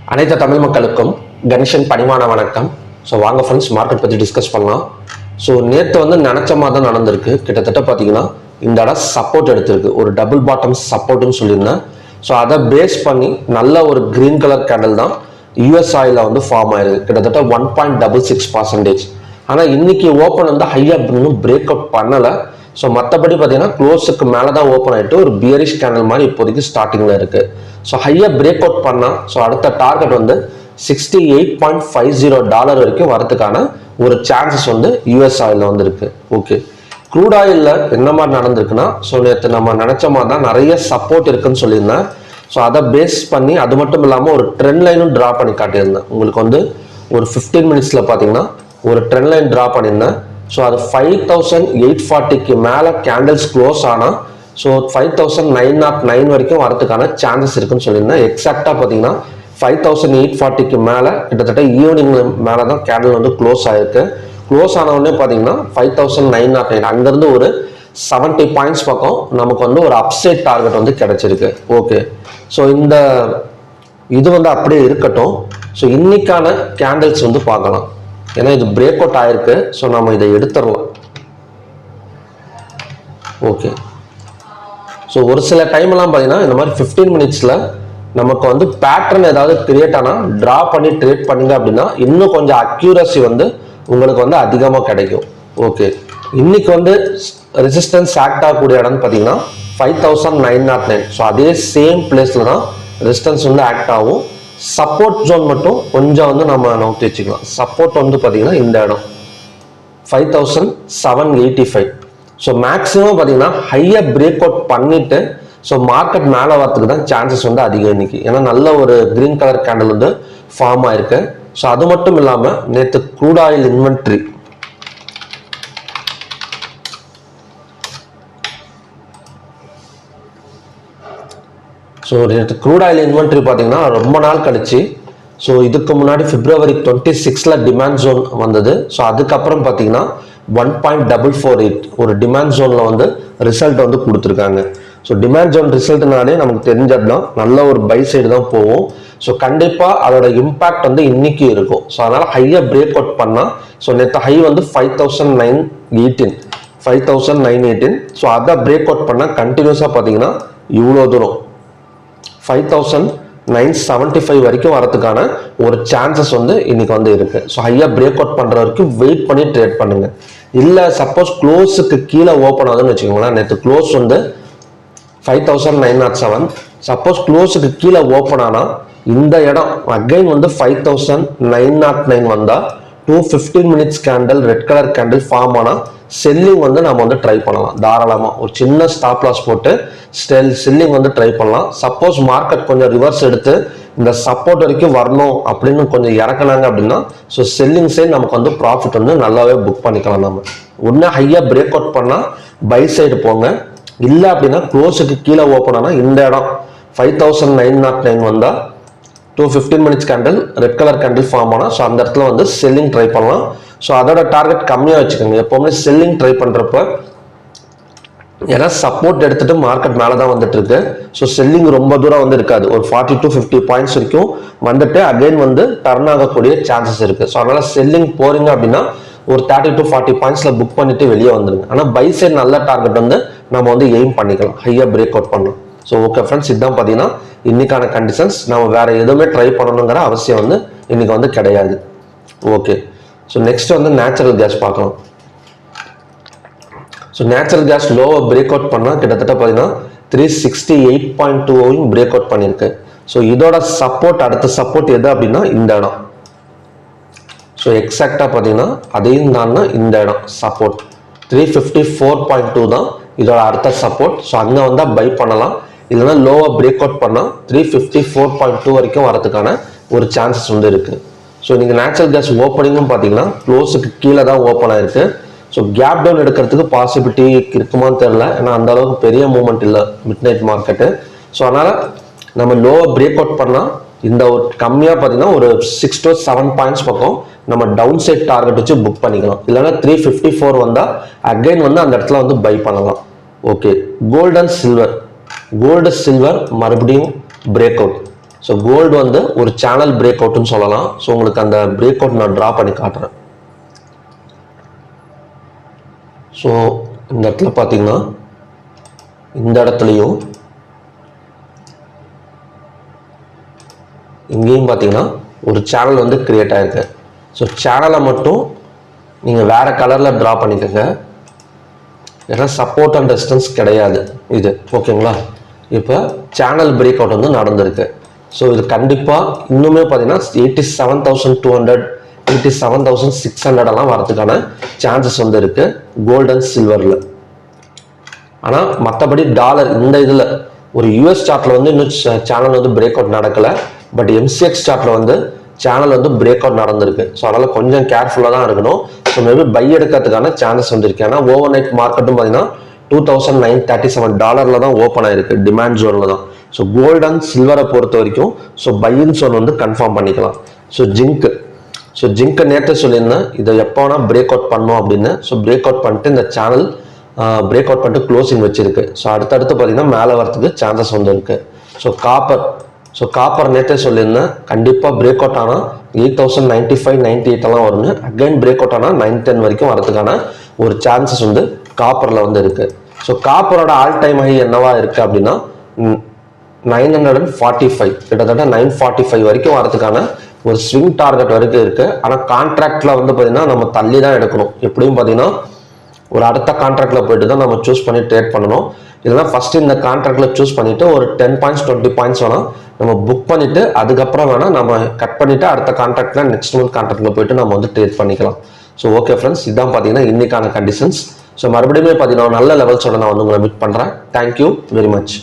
அனைத்து தமிழ் மக்களுக்கும் கணேசன் பணிவான வணக்கம். ஸோ வாங்க ஃப்ரெண்ட்ஸ் மார்க்கெட் பற்றி டிஸ்கஸ் பண்ணலாம். ஸோ நேற்று நினச்ச மாதிரி தான் நடந்திருக்கு. கிட்டத்தட்ட பார்த்தீங்கன்னா இந்த இடம் சப்போர்ட் எடுத்திருக்கு, ஒரு டபுள் பாட்டம் சப்போர்ட்னு சொல்லியிருந்தேன். ஸோ அதை பேஸ் பண்ணி நல்ல ஒரு கிரீன் கலர் கேண்டில் தான் யூஎஸ் ஆயில ஃபார்ம் ஆயிருக்கு, கிட்டத்தட்ட 1.66%. ஆனால் இன்னைக்கு ஓப்பன் ஹையாக இன்னும் பிரேக் அவுட் பண்ணலை. ஸோ மற்றபடி பார்த்தீங்கன்னா க்ளோஸுக்கு மேலே தான் ஓப்பன் ஆகிட்டு ஒரு பியரிஷ் கேண்டில் மாதிரி இப்போதைக்கு ஸ்டார்டிங்கில் இருக்குது. ஸோ ஹையாக பிரேக் அவுட் பண்ணால் ஸோ அடுத்த டார்கெட் $68.50 வரைக்கும் வரதுக்கான ஒரு சான்சஸ் யூஎஸ் ஆயிலில் இருக்கு. ஓகே, க்ரூட் ஆயிலில் என்ன மாதிரி நடந்திருக்குன்னா, ஸோ நேற்று நம்ம நினச்ச மாதிரி தான் நிறைய சப்போர்ட் இருக்குன்னு சொல்லியிருந்தேன். ஸோ அதை பேஸ் பண்ணி அது மட்டும் இல்லாமல் ஒரு ட்ரெண்ட் லைனும் ட்ரா பண்ணி காட்டியிருந்தேன். உங்களுக்கு ஒரு 15 மினிட்ஸில் பார்த்தீங்கன்னா ஒரு ட்ரெண்ட் லைன் ட்ரா பண்ணியிருந்தேன். ஸோ அது 5840க்கு மேலே கேண்டில்ஸ் க்ளோஸ் ஆனால் ஸோ 5909 வரைக்கும் வரதுக்கான சான்சஸ் இருக்குன்னு சொல்லியிருந்தேன். எக்ஸாக்டாக பார்த்தீங்கன்னா 5840க்கு மேலே கிட்டத்தட்ட ஈவினிங் மேலே தான் கேண்டில் க்ளோஸ் ஆகிருக்கு. க்ளோஸ் ஆனவுடனே பார்த்தீங்கன்னா 5909 அங்கேருந்து ஒரு 70 பாயிண்ட்ஸ் பக்கம் நமக்கு ஒரு அப்சைட் டார்கெட் கிடைச்சிருக்கு. ஓகே, ஸோ இந்த இது அப்படியே இருக்கட்டும். ஸோ இன்னைக்கான கேண்டில்ஸ் பார்க்கலாம். ஏன்னா இது பிரேக் அவுட் ஆயிருக்கு. ஸோ நம்ம இதை எடுத்துடலாம். ஓகே, ஸோ ஒரு சில டைம்லாம் பார்த்தீங்கன்னா இந்த மாதிரி 15 மினிட்ஸில் நமக்கு பேட்டர்ன் ஏதாவது கிரியேட் ஆனால் ட்ரா பண்ணி ட்ரேட் பண்ணுங்க அப்படின்னா இன்னும் கொஞ்சம் அக்யூரசி உங்களுக்கு அதிகமாக கிடைக்கும். ஓகே, இன்னைக்கு ரெசிஸ்டன்ஸ் ஆக்ட் ஆகக்கூடிய இடம்னு பார்த்தீங்கன்னா 5909. ஸோ அதே சேம் பிளேஸில் தான் ரெசிஸ்டன்ஸ் ஆக்ட் ஆகும். சப்போர்ட் ஜோன் மட்டும் கொஞ்சம் நம்ம நோக்கி வச்சுக்கலாம். சப்போர்ட் பார்த்தீங்கன்னா இந்த இடம் 5785. ஸோ மேக்ஸிமம் பார்த்தீங்கன்னா ஹையாக பிரேக் அவுட் பண்ணிட்டு ஸோ மார்க்கெட் மேலே வரத்துக்கு தான் சான்சஸ் அதிகம் இன்னைக்கு. ஏன்னா நல்ல ஒரு கிரீன் கலர் கேண்டில் ஃபார்ம் ஆயிருக்கு. ஸோ அது மட்டும் இல்லாமல் நேற்று க்ரூட் ஆயில் இன்வென்ட்ரி ஸோ நேற்று க்ரூட் ஆயில் இன்வென்ட்ரி பார்த்தீங்கன்னா ரொம்ப நாள் கழிச்சு, ஸோ இதுக்கு முன்னாடி February 26 டிமாண்ட் ஜோன் வந்தது. ஸோ அதுக்கப்புறம் பார்த்தீங்கன்னா 1.448 ஒரு டிமாண்ட் ஜோனில் ரிசல்ட் கொடுத்துருக்காங்க. ஸோ டிமாண்ட் ஜோன் ரிசல்ட்னாலே நமக்கு தெரிஞ்சது தான் நல்ல ஒரு பை சைடு தான் போகும். ஸோ கண்டிப்பாக அதோட இம்பேக்ட் இன்னைக்கு இருக்கும். ஸோ அதனால் ஹையாக பிரேக் அவுட் பண்ணால் ஸோ நேற்று ஹை 5918. ஸோ அதை பிரேக் அவுட் பண்ணால் கண்டினியூஸாக பார்த்தீங்கன்னா இவ்வளோ தூரம் 5975 வரைக்கும் வரதுக்கான ஒரு சான்சஸ் இன்னைக்கு இருக்கு. ஸோ ஹையா பிரேக் அவுட் பண்ற வரைக்கும் வெயிட் பண்ணி ட்ரேட் பண்ணுங்க. இல்ல சப்போஸ் க்ளோஸுக்கு கீழே ஓப்பன் ஆகுதுன்னு வச்சுக்கோங்களேன். நேற்று க்ளோஸ் 5907. சப்போஸ் க்ளோஸுக்கு கீழே ஓப்பன் ஆனா இந்த இடம் அகைன் 5909 வந்தா 215 minutes candle red colour candle form ஆனா செல்லிங் நம்ம ட்ரை பண்ணலாம். தாராளமாக ஒரு சின்ன ஸ்டாப் லாஸ் போட்டு செல்லிங் ட்ரை பண்ணலாம். சப்போஸ் மார்க்கெட் கொஞ்சம் ரிவர்ஸ் எடுத்து இந்த சப்போர்ட் வரைக்கும் வரணும் அப்படின்னு கொஞ்சம் இறக்குனாங்க அப்படின்னா ஸோ செல்லிங் சைடு நமக்கு ப்ராஃபிட் நல்லாவே புக் பண்ணிக்கலாம். நம்ம ஒன்று ஹையாக பிரேக் அவுட் பண்ணால் பை சைடு போங்க. இல்லை அப்படின்னா க்ளோஸுக்கு கீழே ஓப்பன் ஆனால் இந்த இடம் 5909 வந்தால் 215 minutes candle red colour candle form ஆனால் ஸோ அந்த இடத்துல செல்லிங் ட்ரை பண்ணலாம். ஸோ அதோட டார்கெட் கம்மியாக வச்சுக்கோங்க எப்போவுமே செல்லிங் ட்ரை பண்ணுறப்ப. ஏன்னா சப்போர்ட் எடுத்துட்டு மார்க்கெட் மேலே தான் இருக்கு. ஸோ செல்லிங் ரொம்ப தூரம் இருக்காது. ஒரு 40 to 50 பாயிண்ட்ஸ் வரைக்கும் அகைன் டர்ன் ஆகக்கூடிய சான்சஸ் இருக்கு. ஸோ அதனால செல்லிங் போறீங்க அப்படின்னா ஒரு 30 to 40 பாயிண்ட்ஸ்ல புக் பண்ணிட்டு வெளியே வந்துருங்க. ஆனால் பை சைட் நல்ல டார்கெட் நம்ம எய்ம் பண்ணிக்கலாம், ஹையா பிரேக் அவுட் பண்ணலாம். ஸோ ஓகே ஃப்ரெண்ட்ஸ், இதுதான் பார்த்தீங்கன்னா இன்னைக்கான கண்டிஷன்ஸ். நம்ம வேற எதுவுமே ட்ரை பண்ணணுங்கிற அவசியம் இன்னைக்கு கிடையாது. Okay, so next natural gas பார்க்கலாம். ஸோ நேச்சுரல் கேஸ் லோவை பிரேக் அவுட் பண்ணால் கிட்டத்தட்ட பார்த்தீங்கன்னா 368.20 பிரேக் அவுட் பண்ணியிருக்கு. ஸோ இதோட சப்போர்ட் அடுத்த சப்போர்ட் எது அப்படின்னா இந்த இடம். ஸோ எக்ஸாக்டாக பார்த்தீங்கன்னா அதையும் தான்னா இந்த இடம் சப்போர்ட் 354.2 தான் இதோட அடுத்த சப்போர்ட். ஸோ அங்கே பை பண்ணலாம். இல்லைன்னா லோவை பிரேக் அவுட் பண்ணால் 354.2 வரைக்கும் வரதுக்கான ஒரு சான்சஸ் இருக்கு. ஸோ நீங்கள் நேச்சுரல் கேஸ் ஓப்பனிங்கும் பார்த்தீங்கன்னா க்ளோஸுக்கு கீழே தான் ஓப்பன் ஆயிருக்கு. ஸோ கேப் டவுன் எடுக்கிறதுக்கு பாசிபிலிட்டி இருக்குமான்னு தெரியல. ஏன்னா அந்த அளவுக்கு பெரிய மூவ்மெண்ட் இல்லை மிட் நைட் மார்க்கெட்டு. ஸோ அதனால் நம்ம லோவை பிரேக் அவுட் பண்ணால் இந்த ஒரு கம்மியாக பார்த்தீங்கன்னா ஒரு 6 to 7 பாயிண்ட்ஸ் பக்கம் நம்ம டவுன் சைட் டார்கெட் வச்சு புக் பண்ணிக்கலாம். இல்லைன்னா 354 வந்தால் அகைன் அந்த இடத்துல பை பண்ணலாம். ஓகே, கோல்டு அண்ட் சில்வர் மறுபடியும் பிரேக் அவுட் ஸோ கோல்டு வந்து ஒரு சேனல் பிரேக் அவுட்னு சொல்லலாம். ஸோ உங்களுக்கு அந்த பிரேக் அவுட் நான் ட்ரா பண்ணி காட்டுறேன். ஸோ இந்த இடத்துல பார்த்தீங்கன்னா இந்த இடத்துலையும் இங்கேயும் பார்த்தீங்கன்னா ஒரு சேனல் வந்து கிரியேட் ஆயிருக்கு. ஸோ சேனலை மட்டும் நீங்கள் வேற கலரில் ட்ரா பண்ணிக்கோங்க. ஏன்னா சப்போர்ட் அண்ட் ரெசிஸ்டன்ஸ் கிடையாது இது. ஓகேங்களா? இப்போ சேனல் பிரேக் அவுட் வந்து நடந்திருக்கு. ஸோ இது கண்டிப்பாக இன்னுமே பார்த்தீங்கன்னா 87,200 87,600 எல்லாம் வரதுக்கான சான்சஸ் வந்து இருக்கு கோல்டு அண்ட் சில்வரில். ஆனால் மற்றபடி டாலர் இந்த இதில் ஒரு யூஎஸ் சார்ட்டில் வந்து இன்னும் சேனல் வந்து பிரேக் அவுட் நடக்கலை. பட் எம்சிஎக்ஸ் சார்ட்டில் வந்து சேனல் வந்து பிரேக் அவுட் நடந்திருக்கு. ஸோ அதனால் கொஞ்சம் கேர்ஃபுல்லாக தான் இருக்கணும். ஸோ மேபி பை எடுக்கிறதுக்கான சான்சஸ் வந்துருக்கு. ஏன்னா ஓவர் நைட் மார்க்கெட்டும் பார்த்தீங்கன்னா $2,937 தான் ஓப்பன் ஆயிருக்கு, டிமாண்ட் ஜோனில் தான். ஸோ கோல்டு அண்ட் சில்வரை பொறுத்த வரைக்கும் ஸோ பையிங் ஜோன் வந்து கன்ஃபார்ம் பண்ணிக்கலாம். ஸோ ஜிங்க்கு நேற்று சொல்லியிருந்தேன் இதை எப்போ வேணால் பிரேக் அவுட் பண்ணோம் அப்படின்னு. ஸோ பிரேக் அவுட் பண்ணிட்டு இந்த சேனல் பிரேக் அவுட் பண்ணிட்டு க்ளோசிங் வச்சிருக்கு. ஸோ அடுத்தடுத்து பார்த்தீங்கன்னா மேலே வரதுக்கு சான்சஸ் வந்து இருக்கு. ஸோ காப்பர் நேற்றே சொல்லியிருந்தேன் கண்டிப்பாக பிரேக் அவுட் ஆனால் 8,095 98 எல்லாம் வரும்னு. அகைன் பிரேக் அவுட் ஆனால் 910 வரைக்கும் வரதுக்கான ஒரு சான்சஸ் வந்து காப்பரில் வந்து இருக்கு. ஸோ காப்பரோட ஆல் டைம் ஹை என்னவா இருக்கு அப்படின்னா 945, கிட்டத்தட்ட 945 வரைக்கும் வரதுக்கான ஒரு ஸ்விங் டார்கெட் வரைக்கும் இருக்கு. ஆனால் கான்ட்ராக்ட்ல வந்து பார்த்தீங்கன்னா நம்ம தள்ளி தான் எடுக்கணும். எப்படியும் பார்த்தீங்கன்னா ஒரு அடுத்த கான்ட்ராக்ட்ல போயிட்டு தான் நம்ம சூஸ் பண்ணி ட்ரேட் பண்ணணும். இல்லைன்னா ஃபர்ஸ்ட் இந்த கான்ட்ராக்ட்ல சூஸ் பண்ணிட்டு ஒரு 10 பாயிண்ட்ஸ் 20 பாயிண்ட்ஸ் வேணா நம்ம புக் பண்ணிட்டு அதுக்கப்புறம் வேணா நம்ம கட் பண்ணிட்டு அடுத்த கான்ட்ராக்ட்ல நெக்ஸ்ட் மந்த் கான்ட்ராக்ட்ல போயிட்டு நம்ம வந்து ட்ரேட் பண்ணிக்கலாம். ஸோ ஓகே ஃப்ரெண்ட்ஸ், இதுதான் பார்த்தீங்கன்னா இன்னைக்கான கண்டிஷன்ஸ். ஸோ மறுபடியும் பார்த்தீங்கன்னா நல்ல லெவல்ஸோட நான் வந்து உங்களை மீட் பண்ணுறேன். Thank you very much.